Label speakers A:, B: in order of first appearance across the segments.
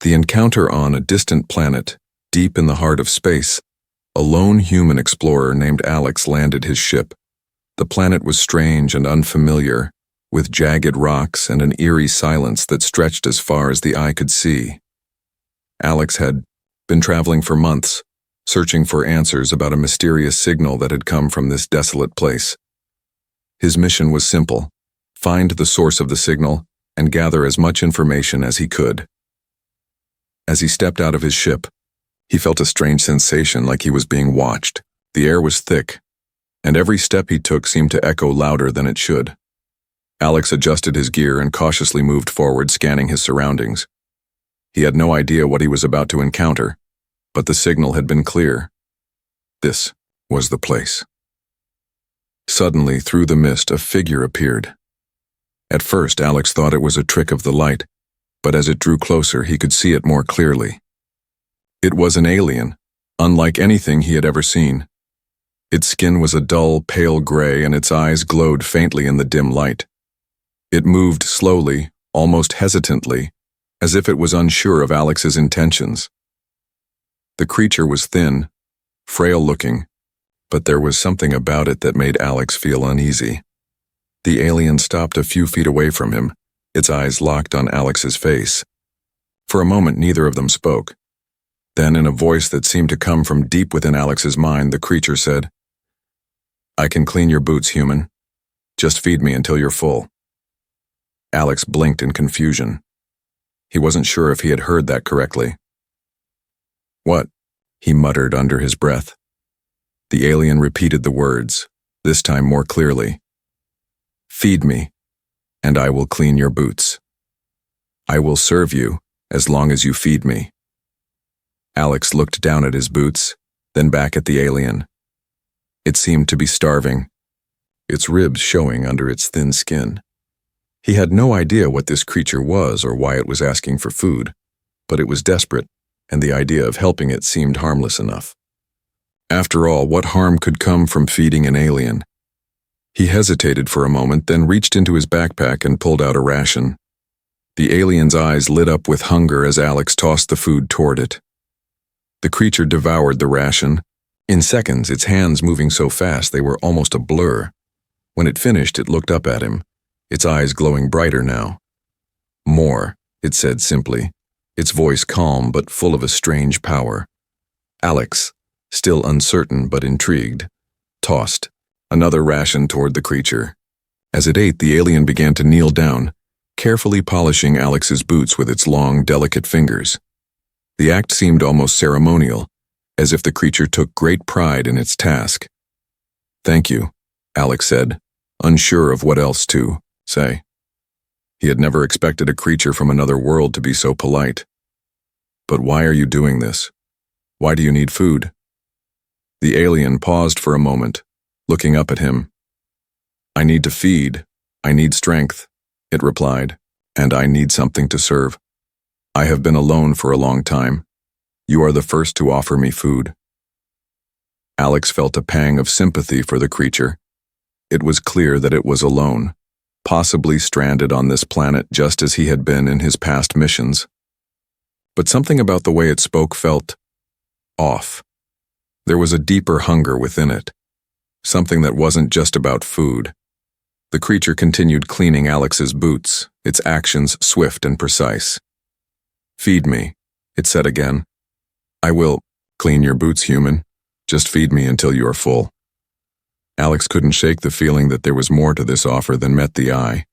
A: The encounter on a distant planet, deep in the heart of space, a lone human explorer named Alex landed his ship. The planet was strange and unfamiliar, with jagged rocks and an eerie silence that stretched as far as the eye could see. Alex had been traveling for months, searching for answers about a mysterious signal that had come from this desolate place. His mission was simple: find the source of the signal and gather as much information as he could. As he stepped out of his ship, he felt a strange sensation like he was being watched. The air was thick, and every step he took seemed to echo louder than it should. Alex adjusted his gear and cautiously moved forward, scanning his surroundings. He had no idea what he was about to encounter, but the signal had been clear. This was the place. Suddenly, through the mist, a figure appeared. At first, Alex thought it was a trick of the light, but as it drew closer, he could see it more clearly. It was an alien, unlike anything he had ever seen. Its skin was a dull, pale gray, and its eyes glowed faintly in the dim light. It moved slowly, almost hesitantly, as if it was unsure of Alex's intentions. The creature was thin, frail-looking, but there was something about it that made Alex feel uneasy. The alien stopped a few feet away from him, its eyes locked on Alex's face. For a moment, neither of them spoke. Then, in a voice that seemed to come from deep within Alex's mind, the creature said, "I can clean your boots, human. Just feed me until you're full." Alex blinked in confusion. He wasn't sure if he had heard that correctly. "What?" he muttered under his breath. The alien repeated the words, this time more clearly. "Feed me, and I will clean your boots. I will serve you as long as you feed me." Alex looked down at his boots, then back at the alien. It seemed to be starving, its ribs showing under its thin skin. He had no idea what this creature was or why it was asking for food, but it was desperate, and the idea of helping it seemed harmless enough. After all, what harm could come from feeding an alien? He hesitated for a moment, then reached into his backpack and pulled out a ration. The alien's eyes lit up with hunger as Alex tossed the food toward it. The creature devoured the ration, in seconds, its hands moving so fast they were almost a blur. When it finished, it looked up at him, its eyes glowing brighter now. "More," it said simply, its voice calm but full of a strange power. Alex, still uncertain but intrigued, tossed another ration toward the creature. As it ate, the alien began to kneel down, carefully polishing Alex's boots with its long, delicate fingers. The act seemed almost ceremonial, as if the creature took great pride in its task. "Thank you," Alex said, unsure of what else to say. He had never expected a creature from another world to be so polite. "But why are you doing this? Why do you need food?" The alien paused for a moment, looking up at him. "I need to feed. I need strength," it replied, "and I need something to serve. I have been alone for a long time. You are the first to offer me food." Alex felt a pang of sympathy for the creature. It was clear that it was alone, possibly stranded on this planet just as he had been in his past missions. But something about the way it spoke felt off. There was a deeper hunger within it, something that wasn't just about food. The creature continued cleaning Alex's boots, its actions swift and precise. "Feed me," it said again. "I will clean your boots, human. Just feed me until you are full." Alex couldn't shake the feeling that there was more to this offer than met the eye.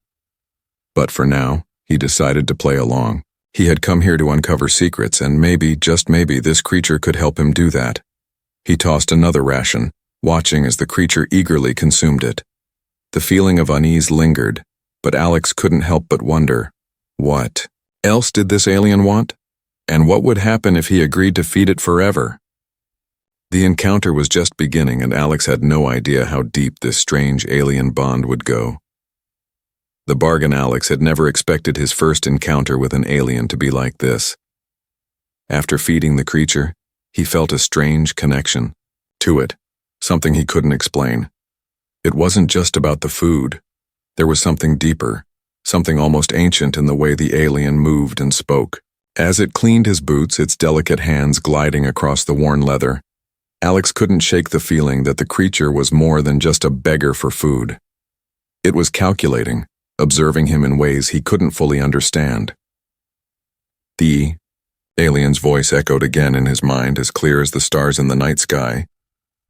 A: But for now, he decided to play along. He had come here to uncover secrets, and maybe, just maybe, this creature could help him do that. He tossed another ration, watching as the creature eagerly consumed it. The feeling of unease lingered, but Alex couldn't help but wonder, what else did this alien want? And what would happen if he agreed to feed it forever? The encounter was just beginning, and Alex had no idea how deep this strange alien bond would go. The bargain Alex had never expected his first encounter with an alien to be like this. After feeding the creature, he felt a strange connection to it, something he couldn't explain. It wasn't just about the food. There was something deeper, something almost ancient in the way the alien moved and spoke. As it cleaned his boots, its delicate hands gliding across the worn leather, Alex couldn't shake the feeling that the creature was more than just a beggar for food. It was calculating, observing him in ways he couldn't fully understand. The alien's voice echoed again in his mind, as clear as the stars in the night sky.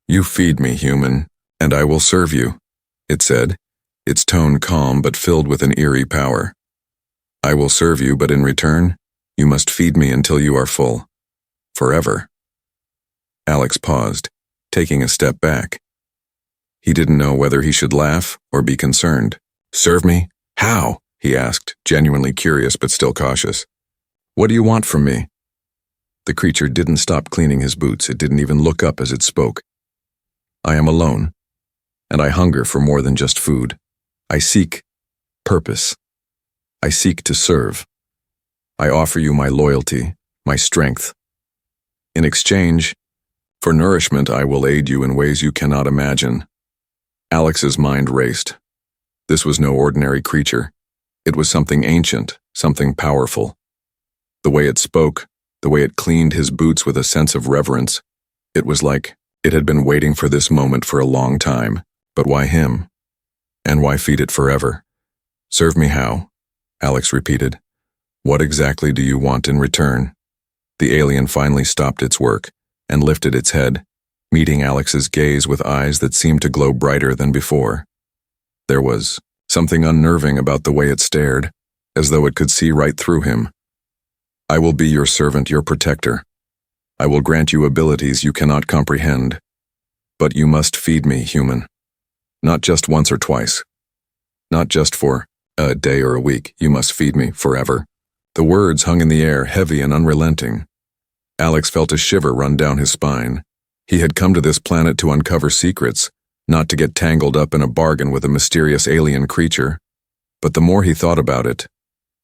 A: "You feed me, human, and I will serve you," it said, its tone calm but filled with an eerie power. "I will serve you, but in return, you must feed me until you are full. Forever." Alex paused, taking a step back. He didn't know whether he should laugh or be concerned. "Serve me? How?" he asked, genuinely curious but still cautious. "What do you want from me?" The creature didn't stop cleaning his boots. It didn't even look up as it spoke. "I am alone, and I hunger for more than just food. I seek purpose. I seek to serve. I offer you my loyalty, my strength. In exchange, for nourishment, I will aid you in ways you cannot imagine." Alex's mind raced. This was no ordinary creature. It was something ancient, something powerful. The way it spoke, the way it cleaned his boots with a sense of reverence, it was like it had been waiting for this moment for a long time. But why him? And why feed it forever? "Serve me how?" Alex repeated. "What exactly do you want in return?" The alien finally stopped its work and lifted its head, meeting Alex's gaze with eyes that seemed to glow brighter than before. There was something unnerving about the way it stared, as though it could see right through him. "I will be your servant, your protector. I will grant you abilities you cannot comprehend. But you must feed me, human. Not just once or twice. Not just for a day or a week. You must feed me forever." The words hung in the air, heavy and unrelenting. Alex felt a shiver run down his spine. He had come to this planet to uncover secrets, not to get tangled up in a bargain with a mysterious alien creature. But the more he thought about it,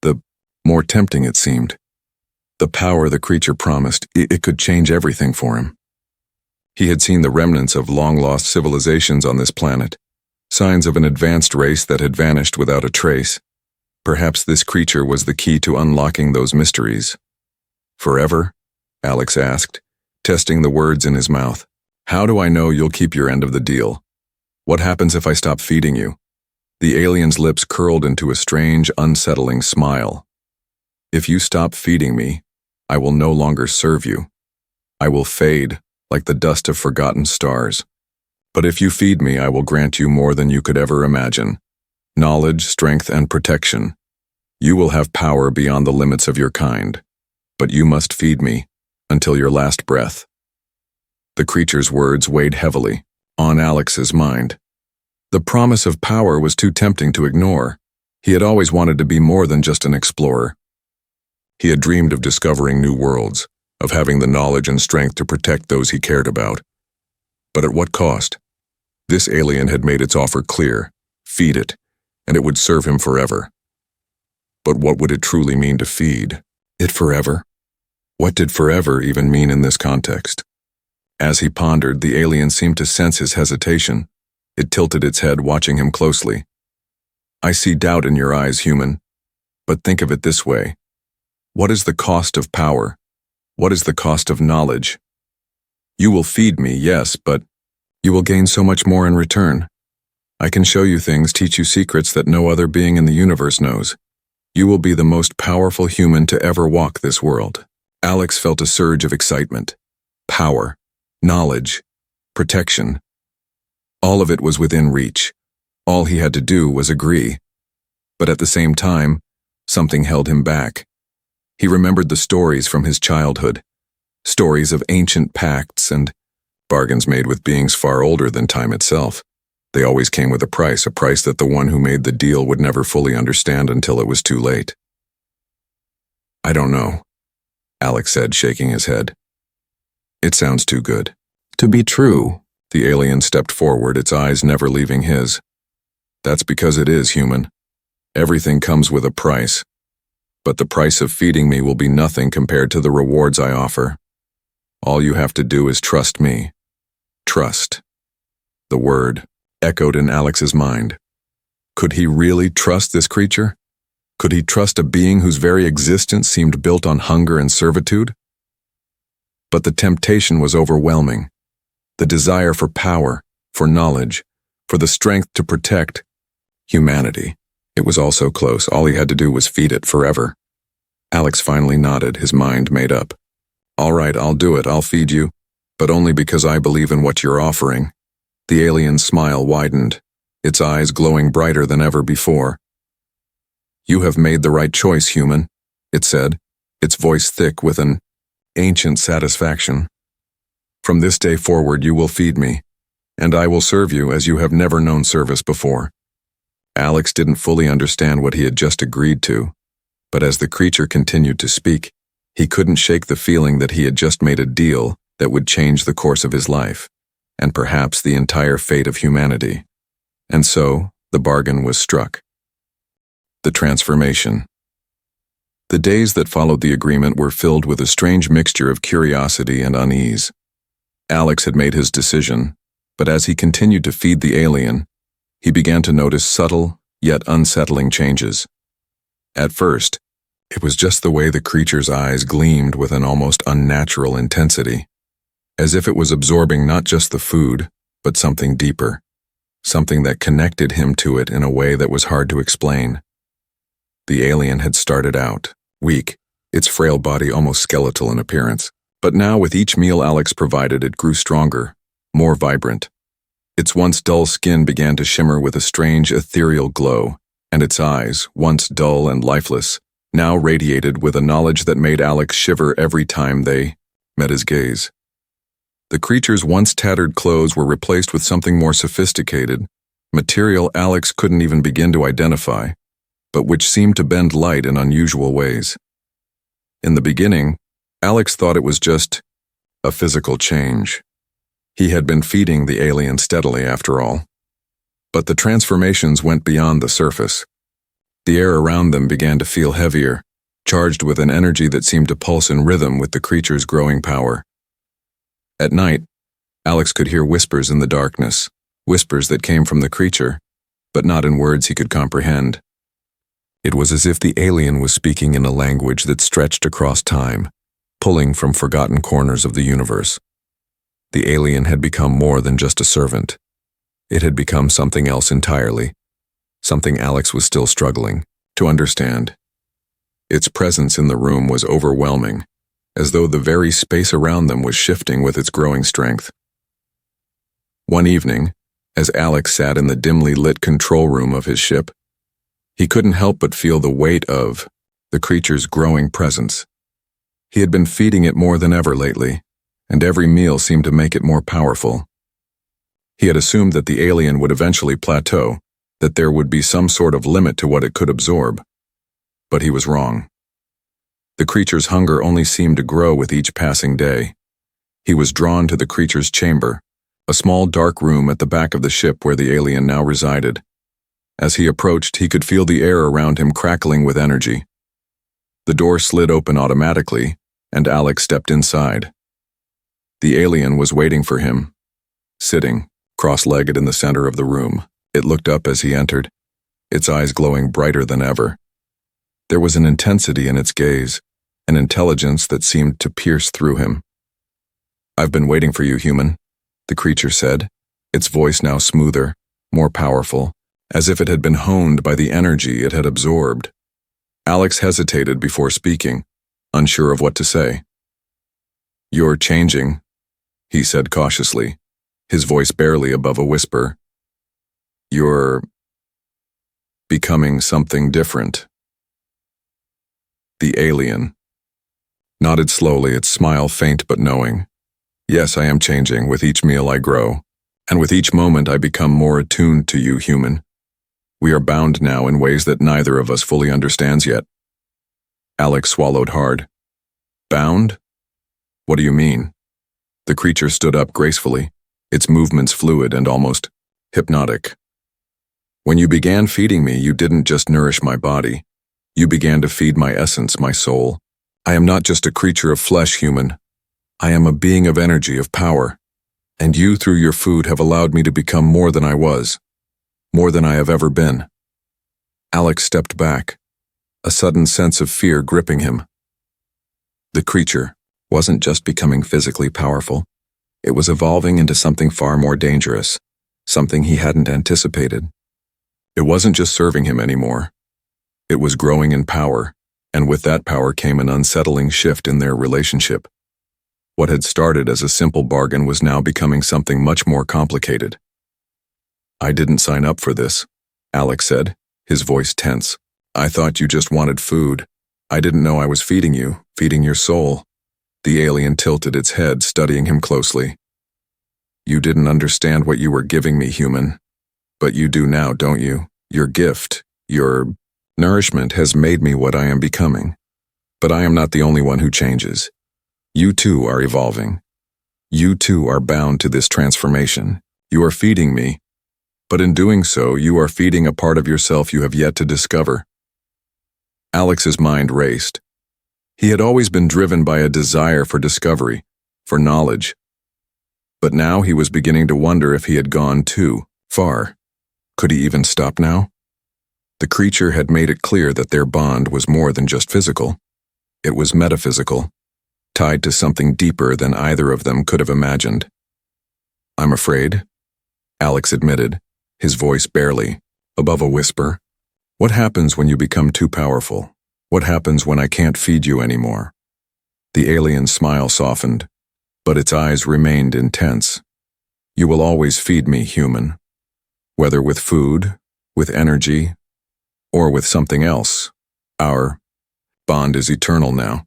A: the more tempting it seemed. The power the creature promised, it could change everything for him. He had seen the remnants of long-lost civilizations on this planet, signs of an advanced race that had vanished without a trace. Perhaps this creature was the key to unlocking those mysteries. "Forever?" Alex asked, testing the words in his mouth. "How do I know you'll keep your end of the deal? What happens if I stop feeding you?" The alien's lips curled into a strange, unsettling smile. "If you stop feeding me, I will no longer serve you. I will fade, like the dust of forgotten stars. But if you feed me, I will grant you more than you could ever imagine. Knowledge, strength, and protection. You will have power beyond the limits of your kind. But you must feed me, until your last breath." The creature's words weighed heavily on Alex's mind. The promise of power was too tempting to ignore. He had always wanted to be more than just an explorer. He had dreamed of discovering new worlds, of having the knowledge and strength to protect those he cared about. But at what cost? This alien had made its offer clear: feed it, and it would serve him forever. But what would it truly mean to feed it forever? What did forever even mean in this context? As he pondered, the alien seemed to sense his hesitation. It tilted its head, watching him closely. "I see doubt in your eyes, human. But think of it this way. What is the cost of power? What is the cost of knowledge? You will feed me, yes, but you will gain so much more in return. I can show you things, teach you secrets that no other being in the universe knows. You will be the most powerful human to ever walk this world." Alex felt a surge of excitement. Power, knowledge, protection. All of it was within reach. All he had to do was agree. But at the same time, something held him back. He remembered the stories from his childhood, stories of ancient pacts and bargains made with beings far older than time itself. They always came with a price that the one who made the deal would never fully understand until it was too late. "I don't know," Alex said, shaking his head. "It sounds too good to be true." The alien stepped forward, its eyes never leaving his. "That's because it is, human. Everything comes with a price. But the price of feeding me will be nothing compared to the rewards I offer. All you have to do is trust me." Trust. The word echoed in Alex's mind. Could he really trust this creature? Could he trust a being whose very existence seemed built on hunger and servitude? But the temptation was overwhelming. The desire for power, for knowledge, for the strength to protect humanity. It was all so close. All he had to do was feed it forever. Alex finally nodded, his mind made up. All right, I'll do it. I'll feed you, but only because I believe in what you're offering. The alien's smile widened, its eyes glowing brighter than ever before. You have made the right choice, human, it said, its voice thick with an ancient satisfaction. From this day forward you will feed me, and I will serve you as you have never known service before. Alex didn't fully understand what he had just agreed to, but as the creature continued to speak, he couldn't shake the feeling that he had just made a deal that would change the course of his life, and perhaps the entire fate of humanity. And so, the bargain was struck. The transformation. The days that followed the agreement were filled with a strange mixture of curiosity and unease. Alex had made his decision, but as he continued to feed the alien, he began to notice subtle, yet unsettling changes. At first, it was just the way the creature's eyes gleamed with an almost unnatural intensity, as if it was absorbing not just the food, but something deeper, something that connected him to it in a way that was hard to explain. The alien had started out weak, its frail body almost skeletal in appearance, but now with each meal Alex provided, it grew stronger, more vibrant. Its once dull skin began to shimmer with a strange ethereal glow, and its eyes, once dull and lifeless, now radiated with a knowledge that made Alex shiver every time they met his gaze. The creature's once tattered clothes were replaced with something more sophisticated, material Alex couldn't even begin to identify, but which seemed to bend light in unusual ways. In the beginning, Alex thought it was just a physical change. He had been feeding the alien steadily, after all. But the transformations went beyond the surface. The air around them began to feel heavier, charged with an energy that seemed to pulse in rhythm with the creature's growing power. At night, Alex could hear whispers in the darkness, whispers that came from the creature, but not in words he could comprehend. It was as if the alien was speaking in a language that stretched across time, pulling from forgotten corners of the universe. The alien had become more than just a servant. It had become something else entirely, something Alex was still struggling to understand. Its presence in the room was overwhelming, as though the very space around them was shifting with its growing strength. One evening, as Alex sat in the dimly lit control room of his ship, he couldn't help but feel the weight of the creature's growing presence. He had been feeding it more than ever lately, and every meal seemed to make it more powerful. He had assumed that the alien would eventually plateau, that there would be some sort of limit to what it could absorb. But he was wrong. The creature's hunger only seemed to grow with each passing day. He was drawn to the creature's chamber, a small dark room at the back of the ship where the alien now resided. As he approached, he could feel the air around him crackling with energy. The door slid open automatically, and Alex stepped inside. The alien was waiting for him, sitting, cross-legged in the center of the room. It looked up as he entered, its eyes glowing brighter than ever. There was an intensity in its gaze, an intelligence that seemed to pierce through him. "I've been waiting for you, human," the creature said, its voice now smoother, more powerful, as if it had been honed by the energy it had absorbed. Alex hesitated before speaking, unsure of what to say. "You're changing," he said cautiously, his voice barely above a whisper. "You're becoming something different." The alien nodded slowly, its smile faint but knowing. "Yes, I am changing. With each meal I grow, and with each moment I become more attuned to you, human. We are bound now in ways that neither of us fully understands yet." Alex swallowed hard. "Bound? What do you mean?" The creature stood up gracefully, its movements fluid and almost hypnotic. "When you began feeding me, you didn't just nourish my body. You began to feed my essence, my soul. I am not just a creature of flesh, human. I am a being of energy, of power. And you, through your food, have allowed me to become more than I was, more than I have ever been." Alex stepped back, a sudden sense of fear gripping him. The creature wasn't just becoming physically powerful. It was evolving into something far more dangerous, something he hadn't anticipated. It wasn't just serving him anymore. It was growing in power, and with that power came an unsettling shift in their relationship. What had started as a simple bargain was now becoming something much more complicated. "I didn't sign up for this," Alex said, his voice tense. "I thought you just wanted food. I didn't know I was feeding you, feeding your soul." The alien tilted its head, studying him closely. "You didn't understand what you were giving me, human. But you do now, don't you? Your gift, your nourishment has made me what I am becoming. But I am not the only one who changes. You too are evolving. You too are bound to this transformation. You are feeding me, but in doing so, you are feeding a part of yourself you have yet to discover." Alex's mind raced. He had always been driven by a desire for discovery, for knowledge. But now he was beginning to wonder if he had gone too far. Could he even stop now? The creature had made it clear that their bond was more than just physical. It was metaphysical, tied to something deeper than either of them could have imagined. "I'm afraid," Alex admitted, his voice barely above a whisper. "What happens when you become too powerful? What happens when I can't feed you anymore?" The alien's smile softened, but its eyes remained intense. "You will always feed me, human. Whether with food, with energy, or with something else. Our bond is eternal now.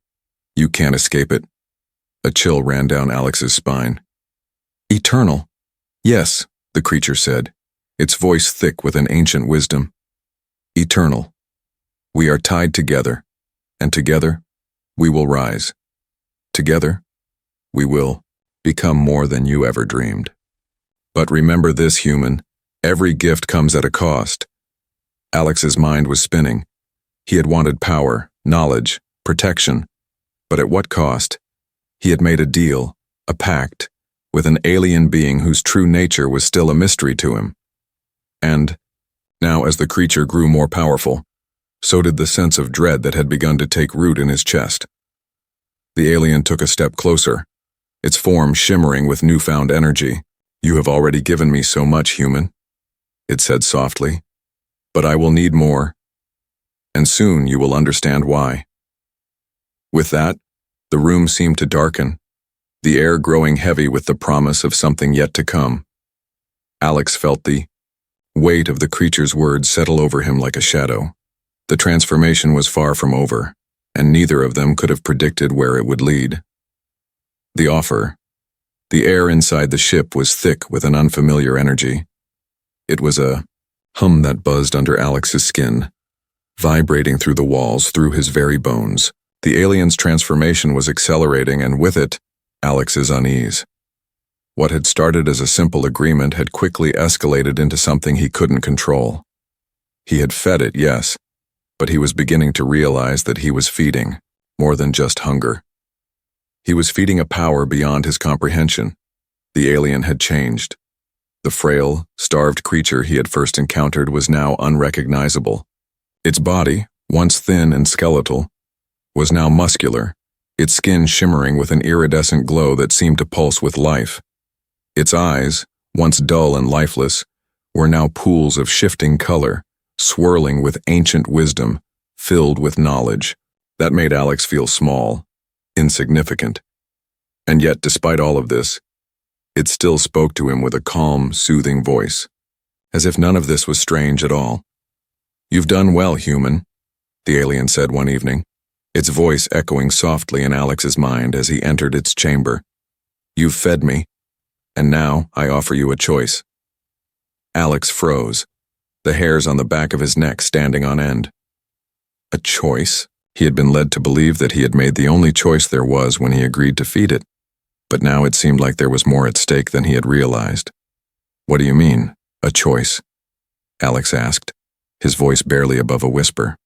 A: You can't escape it." A chill ran down Alex's spine. "Eternal?" "Yes," the creature said, its voice thick with an ancient wisdom. "Eternal. We are tied together, and together we will rise. Together we will become more than you ever dreamed. But remember this, human, every gift comes at a cost." Alex's mind was spinning. He had wanted power, knowledge, protection. But at what cost? He had made a deal, a pact, with an alien being whose true nature was still a mystery to him. And now, as the creature grew more powerful, so did the sense of dread that had begun to take root in his chest. The alien took a step closer, its form shimmering with newfound energy. "You have already given me so much, human," it said softly, "but I will need more, and soon you will understand why." With that, the room seemed to darken, the air growing heavy with the promise of something yet to come. Alex felt the weight of the creature's words settle over him like a shadow. The transformation was far from over, and neither of them could have predicted where it would lead. The air inside the ship was thick with an unfamiliar energy. It was a hum that buzzed under Alex's skin, vibrating through the walls, through his very bones. The alien's transformation was accelerating, and with it, Alex's unease. What had started as a simple agreement had quickly escalated into something he couldn't control. He had fed it, yes, but he was beginning to realize that he was feeding more than just hunger. He was feeding a power beyond his comprehension. The alien had changed. The frail, starved creature he had first encountered was now unrecognizable. Its body, once thin and skeletal, was now muscular, its skin shimmering with an iridescent glow that seemed to pulse with life. Its eyes, once dull and lifeless, were now pools of shifting color, swirling with ancient wisdom, filled with knowledge. That made Alex feel small, insignificant. And yet, despite all of this, it still spoke to him with a calm, soothing voice, as if none of this was strange at all. "You've done well, human," the alien said one evening, its voice echoing softly in Alex's mind as he entered its chamber. "You've fed me, and now I offer you a choice." Alex froze, the hairs on the back of his neck standing on end. A choice? He had been led to believe that he had made the only choice there was when he agreed to feed it, but now it seemed like there was more at stake than he had realized. "What do you mean, a choice?" Alex asked, his voice barely above a whisper.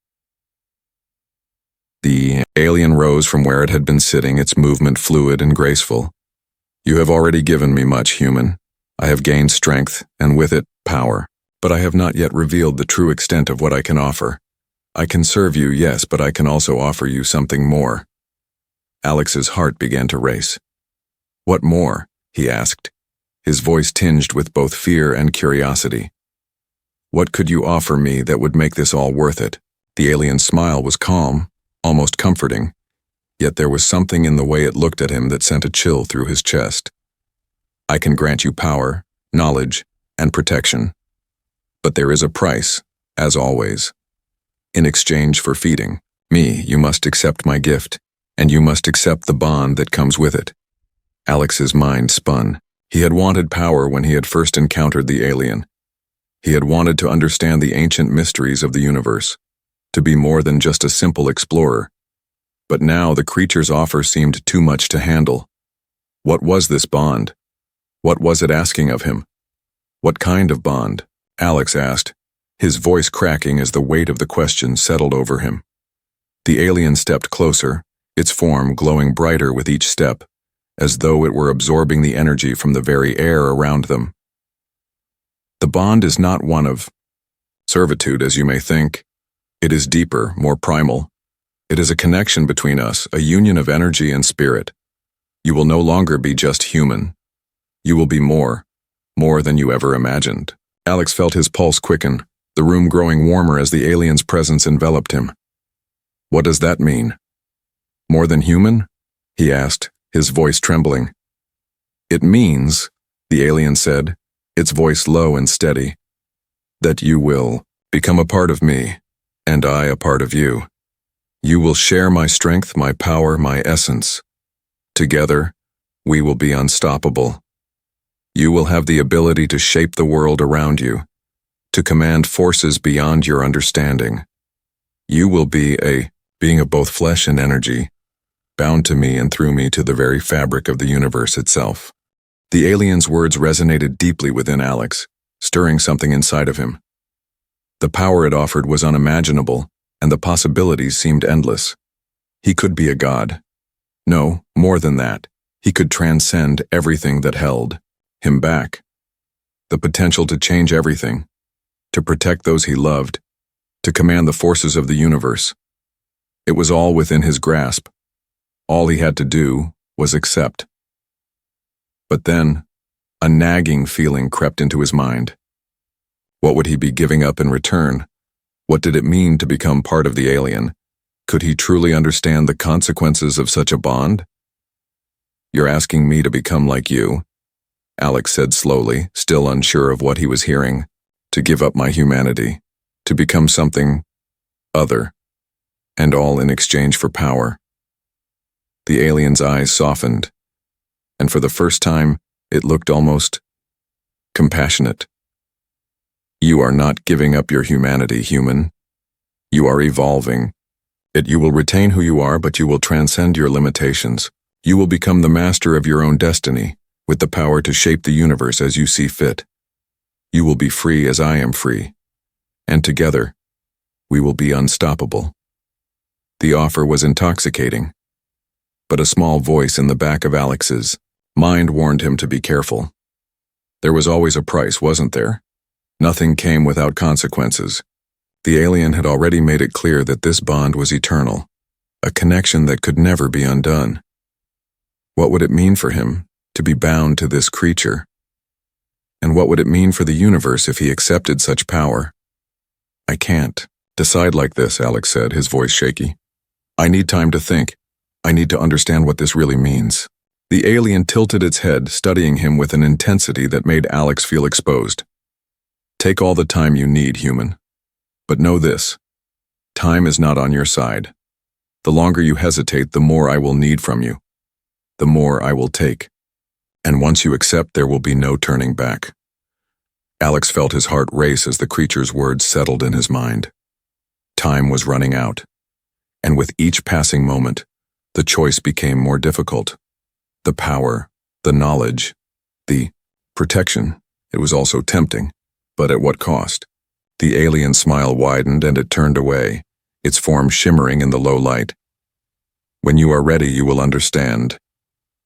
A: The alien rose from where it had been sitting, its movement fluid and graceful. "You have already given me much, human. I have gained strength, and with it, power. But I have not yet revealed the true extent of what I can offer. I can serve you, yes, but I can also offer you something more. Alex's heart began to race. What more? He asked, his voice tinged with both fear and curiosity. What could you offer me that would make this all worth it? The alien's smile was calm, almost comforting, yet there was something in the way it looked at him that sent a chill through his chest. I can grant you power, knowledge, and protection. But there is a price, as always. In exchange for feeding me, you must accept my gift, and you must accept the bond that comes with it. Alex's mind spun. He had wanted power when he had first encountered the alien. He had wanted to understand the ancient mysteries of the universe, to be more than just a simple explorer. But now the creature's offer seemed too much to handle. What was this bond? What was it asking of him? What kind of bond? Alex asked, his voice cracking as the weight of the question settled over him. The alien stepped closer, its form glowing brighter with each step, as though it were absorbing the energy from the very air around them. The bond is not one of servitude, as you may think. It is deeper, more primal. It is a connection between us, a union of energy and spirit. You will no longer be just human. You will be more than you ever imagined. Alex felt his pulse quicken, the room growing warmer as the alien's presence enveloped him. What does that mean? More than human? He asked, his voice trembling. It means, the alien said, its voice low and steady, that you will become a part of me, and I a part of you. You will share my strength, my power, my essence. Together, we will be unstoppable. You will have the ability to shape the world around you, to command forces beyond your understanding. You will be a being of both flesh and energy, bound to me and through me to the very fabric of the universe itself. The alien's words resonated deeply within Alex, stirring something inside of him. The power it offered was unimaginable, and the possibilities seemed endless. He could be a god. No, more than that. He could transcend everything that held him back. The potential to change everything, to protect those he loved, to command the forces of the universe. It was all within his grasp. All he had to do was accept. But then, a nagging feeling crept into his mind. What would he be giving up in return? What did it mean to become part of the alien? Could he truly understand the consequences of such a bond? You're asking me to become like you, Alex said slowly, still unsure of what he was hearing. To give up my humanity, to become something other, and all in exchange for power. The alien's eyes softened, and for the first time, it looked almost compassionate. You are not giving up your humanity, human. You are evolving. You will retain who you are, but you will transcend your limitations. You will become the master of your own destiny, with the power to shape the universe as you see fit. You will be free as I am free, and together, we will be unstoppable. The offer was intoxicating, but a small voice in the back of Alex's mind warned him to be careful. There was always a price, wasn't there? Nothing came without consequences. The alien had already made it clear that this bond was eternal, a connection that could never be undone. What would it mean for him to be bound to this creature? And what would it mean for the universe if he accepted such power? I can't decide like this, Alex said, his voice shaky. I need time to think. I need to understand what this really means. The alien tilted its head, studying him with an intensity that made Alex feel exposed. Take all the time you need, human. But know this. Time is not on your side. The longer you hesitate, the more I will need from you. The more I will take. And once you accept, there will be no turning back. Alex felt his heart race as the creature's words settled in his mind. Time was running out. And with each passing moment, the choice became more difficult. The power, the knowledge, the protection. It was also tempting, but at what cost? The alien smile widened and it turned away, its form shimmering in the low light. When you are ready, you will understand.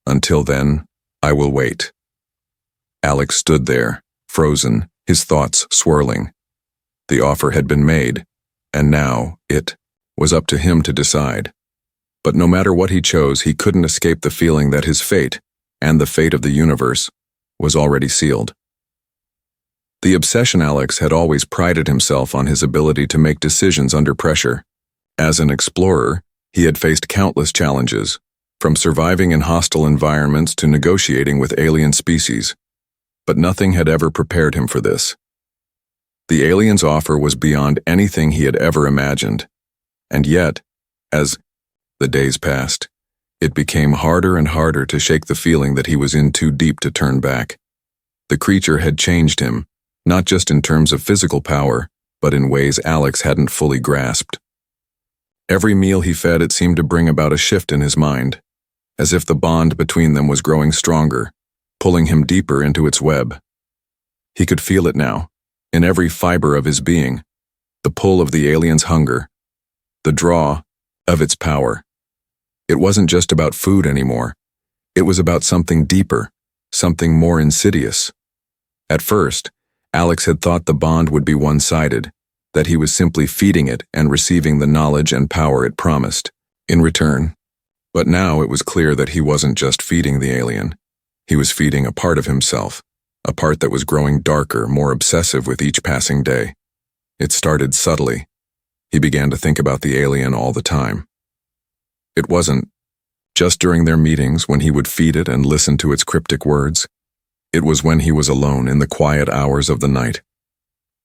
A: Until then, I will wait. Alex stood there, frozen, his thoughts swirling. The offer had been made, And now, it was up to him to decide. But no matter what he chose, he couldn't escape the feeling that his fate, and the fate of the universe, was already sealed. The obsession Alex had always prided himself on his ability to make decisions under pressure. As an explorer, he had faced countless challenges, from surviving in hostile environments to negotiating with alien species. But nothing had ever prepared him for this. The alien's offer was beyond anything he had ever imagined. And yet, as the days passed, it became harder and harder to shake the feeling that he was in too deep to turn back. The creature had changed him, not just in terms of physical power, but in ways Alex hadn't fully grasped. Every meal he fed it seemed to bring about a shift in his mind, as if the bond between them was growing stronger, pulling him deeper into its web. He could feel it now, in every fiber of his being, the pull of the alien's hunger, the draw of its power. It wasn't just about food anymore. It was about something deeper, something more insidious. At first, Alex had thought the bond would be one-sided, that he was simply feeding it and receiving the knowledge and power it promised in return. But now it was clear that he wasn't just feeding the alien. He was feeding a part of himself, a part that was growing darker, more obsessive with each passing day. It started subtly. He began to think about the alien all the time. It wasn't just during their meetings when he would feed it and listen to its cryptic words. It was when he was alone in the quiet hours of the night.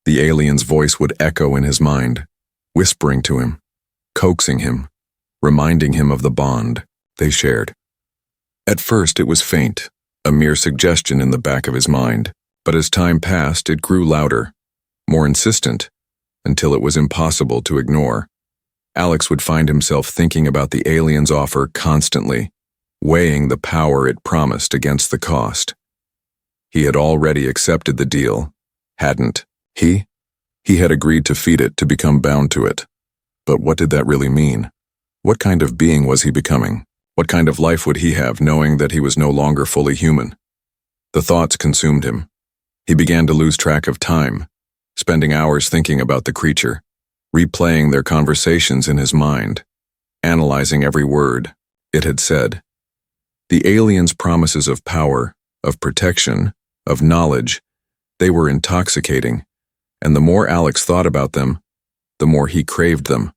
A: The alien's voice would echo in his mind, whispering to him, coaxing him, reminding him of the bond they shared. At first it was faint, a mere suggestion in the back of his mind, but as time passed it grew louder, more insistent, until it was impossible to ignore. Alex would find himself thinking about the alien's offer constantly, weighing the power it promised against the cost. He had already accepted the deal, hadn't he? He had agreed to feed it, to become bound to it. But what did that really mean? What kind of being was he becoming? What kind of life would he have, knowing that he was no longer fully human? The thoughts consumed him. He began to lose track of time, spending hours thinking about the creature, replaying their conversations in his mind, analyzing every word it had said. The alien's promises of power, of protection, of knowledge, they were intoxicating, and the more Alex thought about them, the more he craved them.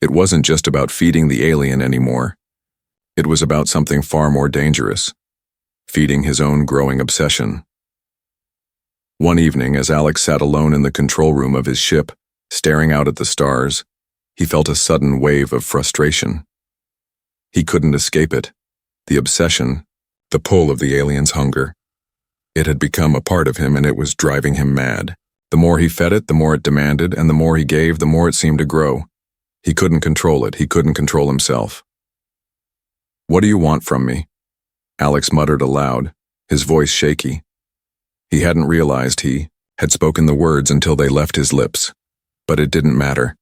A: It wasn't just about feeding the alien anymore. It was about something far more dangerous, feeding his own growing obsession. One evening, as Alex sat alone in the control room of his ship, staring out at the stars, he felt a sudden wave of frustration. He couldn't escape it. The obsession, the pull of the alien's hunger. It had become a part of him, and it was driving him mad. The more he fed it, the more it demanded, and the more he gave, the more it seemed to grow. He couldn't control it. He couldn't control himself. "What do you want from me?" Alex muttered aloud, his voice shaky. He hadn't realized he had spoken the words until they left his lips. But it didn't matter.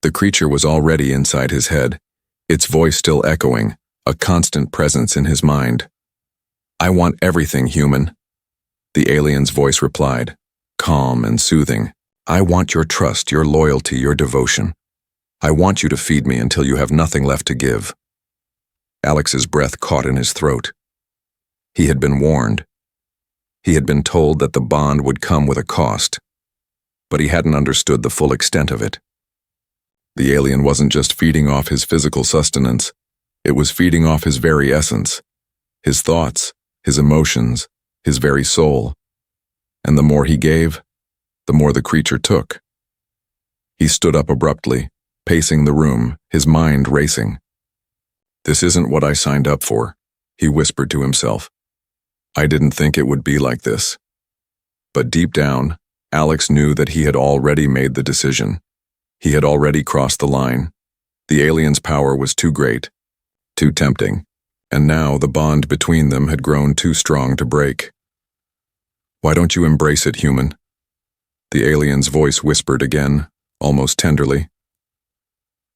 A: The creature was already inside his head, its voice still echoing, a constant presence in his mind. "I want everything, human," the alien's voice replied, calm and soothing. "I want your trust, your loyalty, your devotion. I want you to feed me until you have nothing left to give." Alex's breath caught in his throat. He had been warned. He had been told that the bond would come with a cost, but he hadn't understood the full extent of it. The alien wasn't just feeding off his physical sustenance, it was feeding off his very essence, his thoughts, his emotions, his very soul. And the more he gave, the more the creature took. He stood up abruptly, pacing the room, his mind racing. "This isn't what I signed up for," he whispered to himself. "I didn't think it would be like this." But deep down, Alex knew that he had already made the decision. He had already crossed the line. The alien's power was too great, too tempting, and now the bond between them had grown too strong to break. "Why don't you embrace it, human?" The alien's voice whispered again, almost tenderly.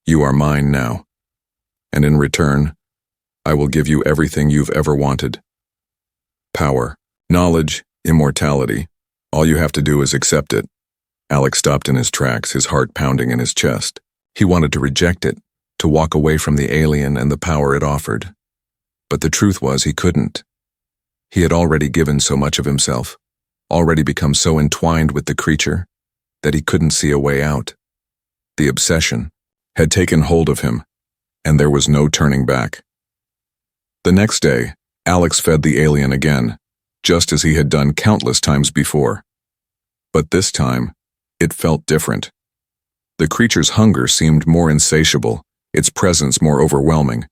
A: "You are mine now, and in return, I will give you everything you've ever wanted. Power, knowledge, immortality. All you have to do is accept it, Alex stopped in his tracks, his heart pounding in his chest. He wanted to reject it, to walk away from the alien and the power it offered. But the truth was he couldn't. He had already given so much of himself, already become so entwined with the creature, that he couldn't see a way out. The obsession had taken hold of him, and there was no turning back. The next day, Alex fed the alien again, just as he had done countless times before. But this time, it felt different. The creature's hunger seemed more insatiable, its presence more overwhelming.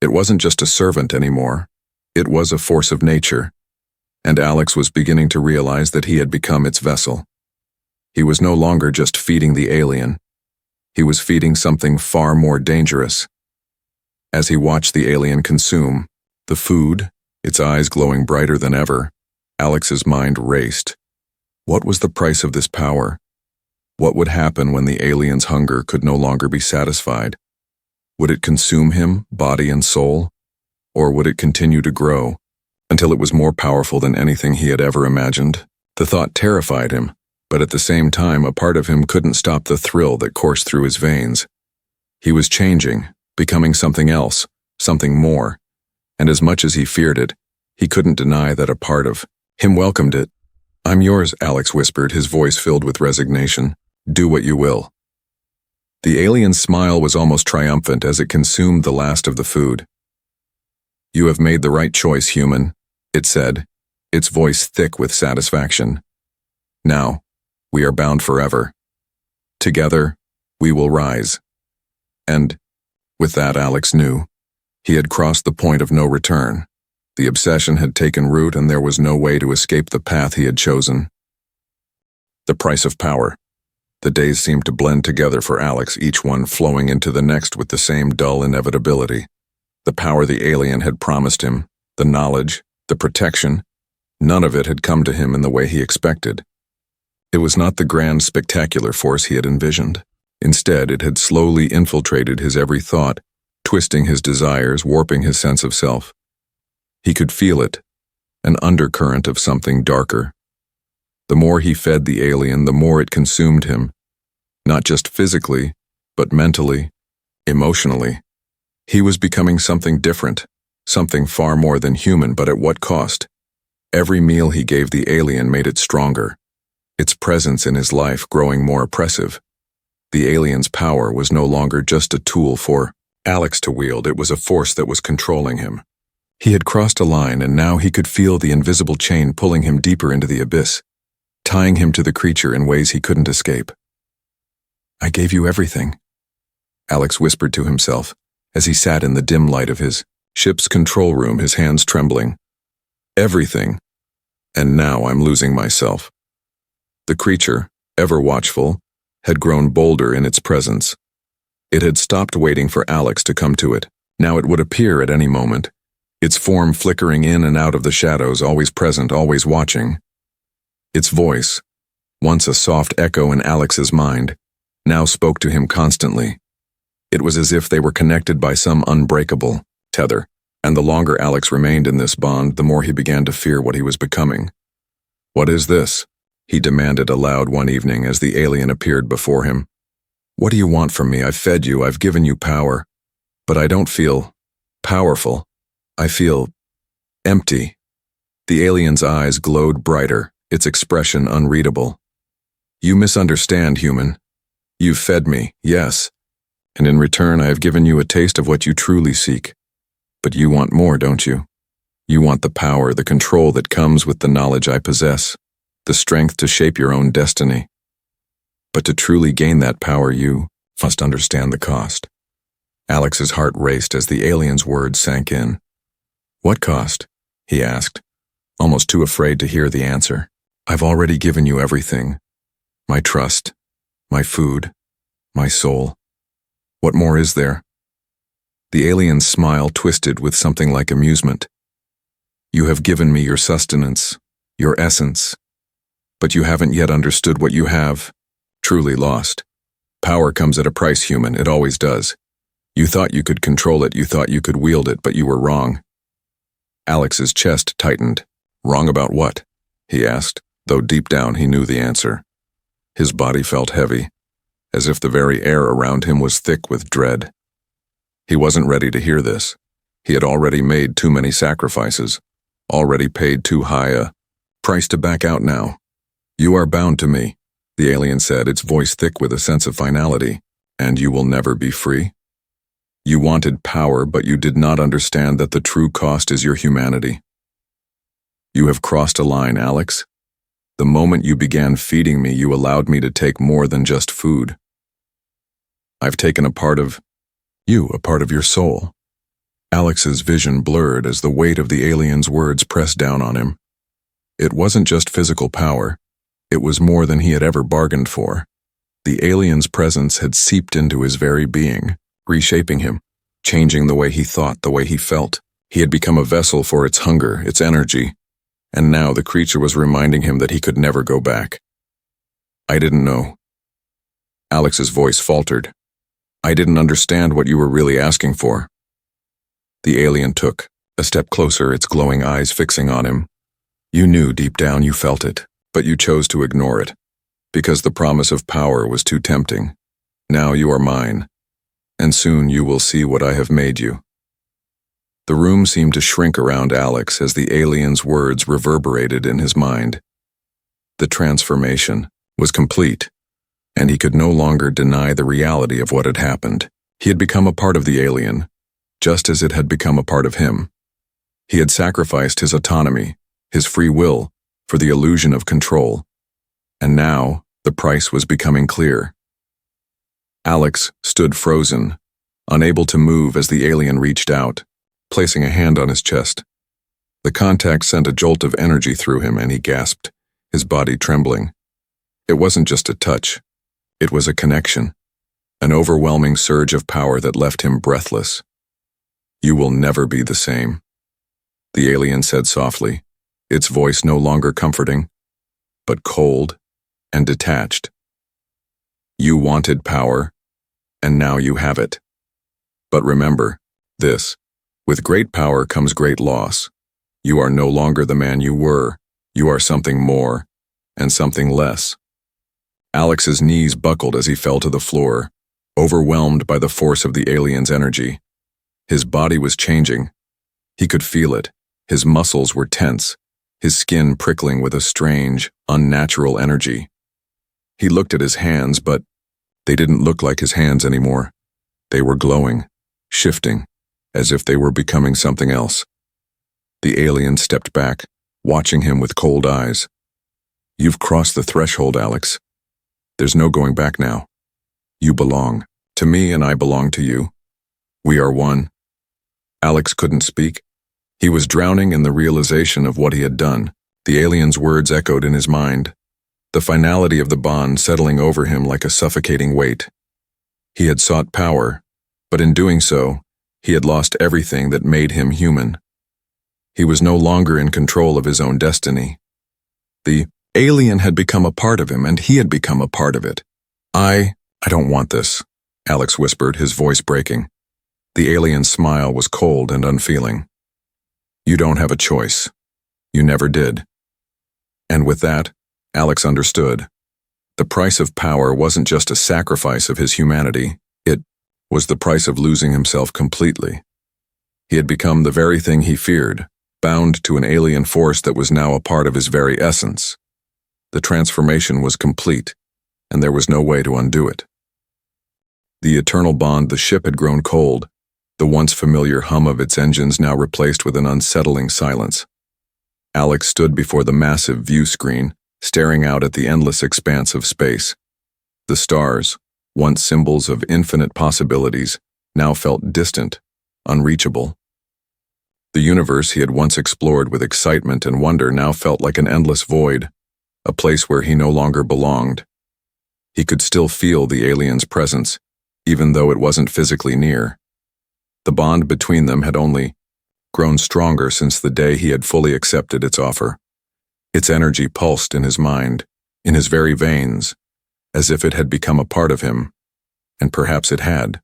A: It wasn't just a servant anymore. It was a force of nature, and Alex was beginning to realize that he had become its vessel. He was no longer just feeding the alien. He was feeding something far more dangerous. As he watched the alien consume the food, its eyes glowing brighter than ever, Alex's mind raced. What was the price of this power? What would happen when the alien's hunger could no longer be satisfied? Would it consume him, body and soul? Or would it continue to grow, until it was more powerful than anything he had ever imagined? The thought terrified him, but at the same time a part of him couldn't stop the thrill that coursed through his veins. He was changing, becoming something else, something more, and as much as he feared it, he couldn't deny that a part of him welcomed it. "I'm yours," Alex whispered, his voice filled with resignation. "Do what you will." The alien's smile was almost triumphant as it consumed the last of the food. "You have made the right choice, human," it said, its voice thick with satisfaction. "Now, we are bound forever. Together, we will rise." And, with that, Alex knew. He had crossed the point of no return. The obsession had taken root and there was no way to escape the path he had chosen. The price of power. The days seemed to blend together for Alex, each one flowing into the next with the same dull inevitability. The power the alien had promised him, the knowledge, the protection, none of it had come to him in the way he expected. It was not the grand, spectacular force he had envisioned. Instead, it had slowly infiltrated his every thought, twisting his desires, warping his sense of self. He could feel it, an undercurrent of something darker. The more he fed the alien, the more it consumed him, not just physically, but mentally, emotionally. He was becoming something different, something far more than human, but at what cost? Every meal he gave the alien made it stronger, its presence in his life growing more oppressive. The alien's power was no longer just a tool for Alex to wield, it was a force that was controlling him. He had crossed a line and now he could feel the invisible chain pulling him deeper into the abyss, tying him to the creature in ways he couldn't escape. "I gave you everything," Alex whispered to himself as he sat in the dim light of his ship's control room, his hands trembling. "Everything. And now I'm losing myself." The creature, ever watchful, had grown bolder in its presence. It had stopped waiting for Alex to come to it. Now it would appear at any moment, its form flickering in and out of the shadows, always present, always watching. Its voice, once a soft echo in Alex's mind, now spoke to him constantly. It was as if they were connected by some unbreakable tether, and the longer Alex remained in this bond, the more he began to fear what he was becoming. "What is this?" he demanded aloud one evening as the alien appeared before him. "What do you want from me? I've fed you, I've given you power, but I don't feel powerful. I feel empty." The alien's eyes glowed brighter, its expression unreadable. "You misunderstand, human. You've fed me, yes, and in return I have given you a taste of what you truly seek. But you want more, don't you? You want the power, the control that comes with the knowledge I possess, the strength to shape your own destiny. But to truly gain that power, you must understand the cost." Alex's heart raced as the alien's words sank in. "What cost?" he asked, almost too afraid to hear the answer. "I've already given you everything. My trust, my food, my soul. What more is there?" The alien's smile twisted with something like amusement. "You have given me your sustenance, your essence, but you haven't yet understood what you have truly lost. Power comes at a price, human, it always does. You thought you could control it, you thought you could wield it, but you were wrong." Alex's chest tightened. "Wrong about what?" he asked, though deep down he knew the answer. His body felt heavy, as if the very air around him was thick with dread. He wasn't ready to hear this. He had already made too many sacrifices, already paid too high a price to back out now. "You are bound to me," the alien said, its voice thick with a sense of finality. "And you will never be free? You wanted power, but you did not understand that the true cost is your humanity. You have crossed a line, Alex. The moment you began feeding me, you allowed me to take more than just food. I've taken a part of you, a part of your soul." Alex's vision blurred as the weight of the alien's words pressed down on him. It wasn't just physical power. It was more than he had ever bargained for. The alien's presence had seeped into his very being, reshaping him, changing the way he thought, the way he felt. He had become a vessel for its hunger, its energy, and now the creature was reminding him that he could never go back. "I didn't know." Alex's voice faltered. "I didn't understand what you were really asking for." The alien took a step closer, its glowing eyes fixing on him. "You knew deep down, you felt it, but you chose to ignore it, because the promise of power was too tempting. Now you are mine, and soon you will see what I have made you." The room seemed to shrink around Alex as the alien's words reverberated in his mind. The transformation was complete, and he could no longer deny the reality of what had happened. He had become a part of the alien, just as it had become a part of him. He had sacrificed his autonomy, his free will, for the illusion of control, and now the price was becoming clear. Alex stood frozen, unable to move as the alien reached out, placing a hand on his chest. The contact sent a jolt of energy through him, and he gasped, his body trembling. It wasn't just a touch. It was a connection, an overwhelming surge of power that left him breathless. "You will never be the same," the alien said softly, its voice no longer comforting, but cold and detached. "You wanted power, and now you have it. But remember this. With great power comes great loss. You are no longer the man you were. You are something more, and something less." Alex's knees buckled as he fell to the floor, overwhelmed by the force of the alien's energy. His body was changing. He could feel it. His muscles were tense, his skin prickling with a strange, unnatural energy. He looked at his hands, but they didn't look like his hands anymore. They were glowing, shifting, as if they were becoming something else. The alien stepped back, watching him with cold eyes. "You've crossed the threshold, Alex. There's no going back now. You belong to me, and I belong to you. We are one." Alex couldn't speak. He was drowning in the realization of what he had done. The alien's words echoed in his mind, the finality of the bond settling over him like a suffocating weight. He had sought power, but in doing so, he had lost everything that made him human. He was no longer in control of his own destiny. The alien had become a part of him, and he had become a part of it. I don't want this," Alex whispered, his voice breaking. The alien's smile was cold and unfeeling. "You don't have a choice. You never did." And with that, Alex understood. The price of power wasn't just a sacrifice of his humanity, it was the price of losing himself completely. He had become the very thing he feared, bound to an alien force that was now a part of his very essence. The transformation was complete, and there was no way to undo it. The eternal bond, the ship had grown cold, the once familiar hum of its engines now replaced with an unsettling silence. Alex stood before the massive view screen, staring out at the endless expanse of space. The stars, once symbols of infinite possibilities, now felt distant, unreachable. The universe he had once explored with excitement and wonder now felt like an endless void, a place where he no longer belonged. He could still feel the alien's presence, even though it wasn't physically near. The bond between them had only grown stronger since the day he had fully accepted its offer. Its energy pulsed in his mind, in his very veins, as if it had become a part of him, and perhaps it had.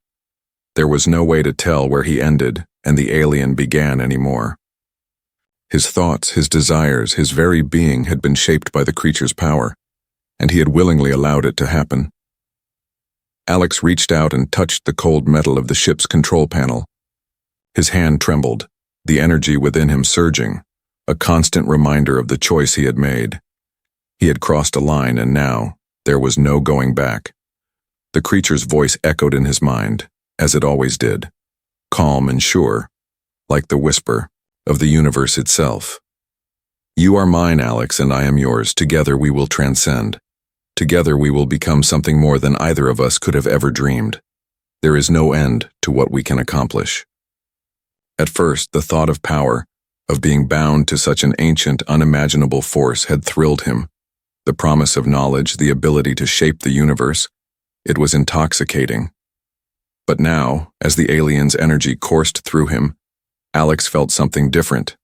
A: There was no way to tell where he ended and the alien began anymore. His thoughts, his desires, his very being had been shaped by the creature's power. and he had willingly allowed it to happen. Alex reached out and touched the cold metal of the ship's control panel. His hand trembled, the energy within him surging, a constant reminder of the choice he had made. He had crossed a line, and now there was no going back. The creature's voice echoed in his mind, as it always did, calm and sure, like the whisper of the universe itself. You are mine, Alex, and I am yours. Together we will transcend. Together we will become something more than either of us could have ever dreamed. There is no end to what we can accomplish. At first, the thought of power, of being bound to such an ancient, unimaginable force had thrilled him. The promise of knowledge, the ability to shape the universe, it was intoxicating. But now, as the alien's energy coursed through him, Alex felt something different.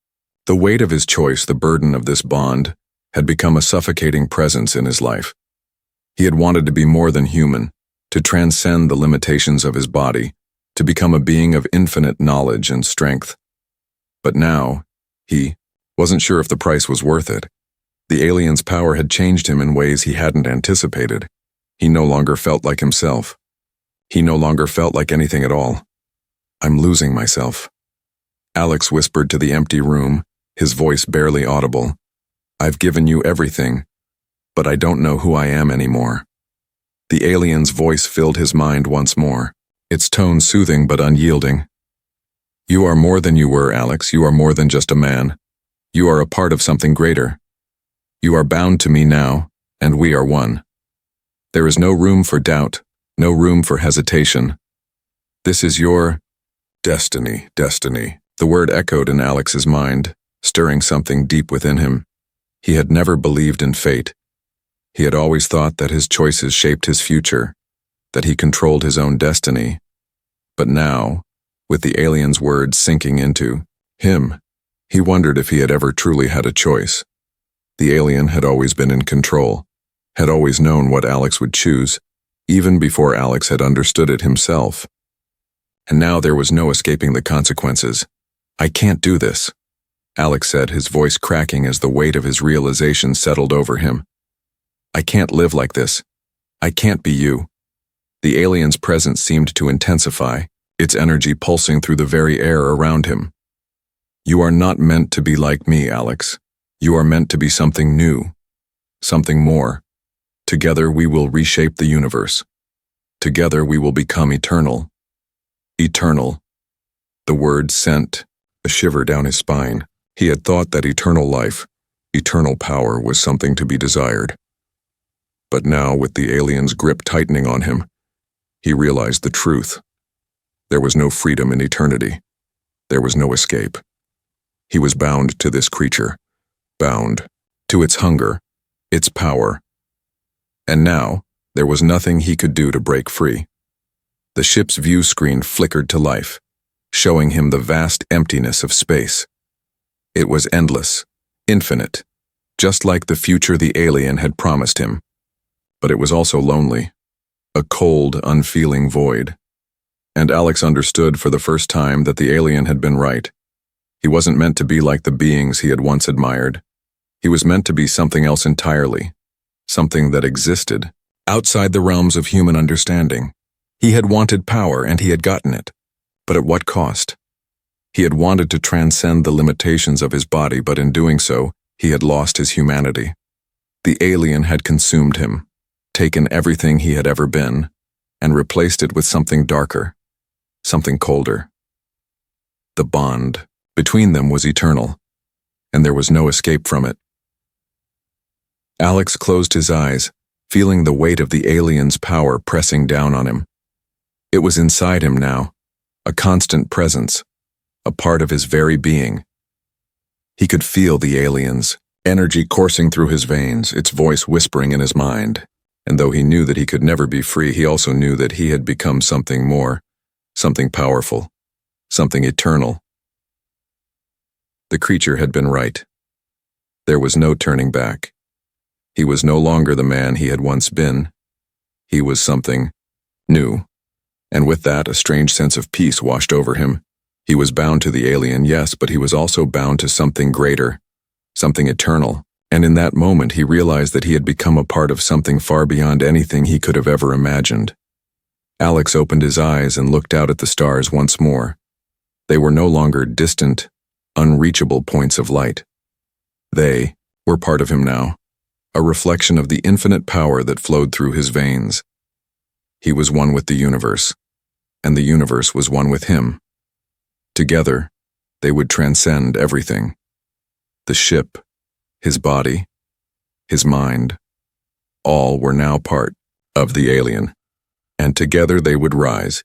A: The weight of his choice, the burden of this bond, had become a suffocating presence in his life. He had wanted to be more than human, to transcend the limitations of his body, to become a being of infinite knowledge and strength. But now, he wasn't sure if the price was worth it. The alien's power had changed him in ways he hadn't anticipated. He no longer felt like himself. He no longer felt like anything at all. I'm losing myself. Alex whispered to the empty room, his voice barely audible. I've given you everything, but I don't know who I am anymore. The alien's voice filled his mind once more, its tone soothing but unyielding. You are more than you were, Alex. You are more than just a man. You are a part of something greater. You are bound to me now, and we are one. There is no room for doubt, no room for hesitation. This is your destiny. The word echoed in Alex's mind, stirring something deep within him. He had never believed in fate. He had always thought that his choices shaped his future, that he controlled his own destiny. But now, with the alien's words sinking into him, he wondered if he had ever truly had a choice. The alien had always been in control, had always known what Alex would choose, even before Alex had understood it himself. And now there was no escaping the consequences. I can't do this, Alex said, his voice cracking as the weight of his realization settled over him. I can't live like this. I can't be you. The alien's presence seemed to intensify, its energy pulsing through the very air around him. You are not meant to be like me, Alex. You are meant to be something new, something more. Together we will reshape the universe. Together we will become eternal. Eternal. The word sent a shiver down his spine. He had thought that eternal life, eternal power was something to be desired. But now, with the alien's grip tightening on him, he realized the truth. There was no freedom in eternity. There was no escape. He was bound to this creature, bound to its hunger, its power. And now, there was nothing he could do to break free. The ship's view screen flickered to life, showing him the vast emptiness of space. It was endless, infinite, just like the future the alien had promised him. But it was also lonely, a cold, unfeeling void. And Alex understood for the first time that the alien had been right. He wasn't meant to be like the beings he had once admired. He was meant to be something else entirely, something that existed outside the realms of human understanding. He had wanted power, and he had gotten it. But at what cost? He had wanted to transcend the limitations of his body, but in doing so, he had lost his humanity. The alien had consumed him, taken everything he had ever been, and replaced it with something darker, something colder. The bond between them was eternal, and there was no escape from it. Alex closed his eyes, feeling the weight of the alien's power pressing down on him. It was inside him now, a constant presence, a part of his very being. He could feel the alien's energy coursing through his veins, its voice whispering in his mind. And though he knew that he could never be free, he also knew that he had become something more, something powerful, something eternal. The creature had been right. There was no turning back. He was no longer the man he had once been. He was something new. And with that, a strange sense of peace washed over him. He was bound to the alien, yes, but he was also bound to something greater, something eternal. And And in that moment he realized that he had become a part of something far beyond anything he could have ever imagined. Alex opened his eyes and looked out at the stars once more. They were no longer distant, unreachable points of light. They were part of him now, a reflection of the infinite power that flowed through his veins. He was one with the universe, and the universe was one with him. Together, they would transcend everything. The ship, his body, his mind, all were now part of the alien, and together they would rise,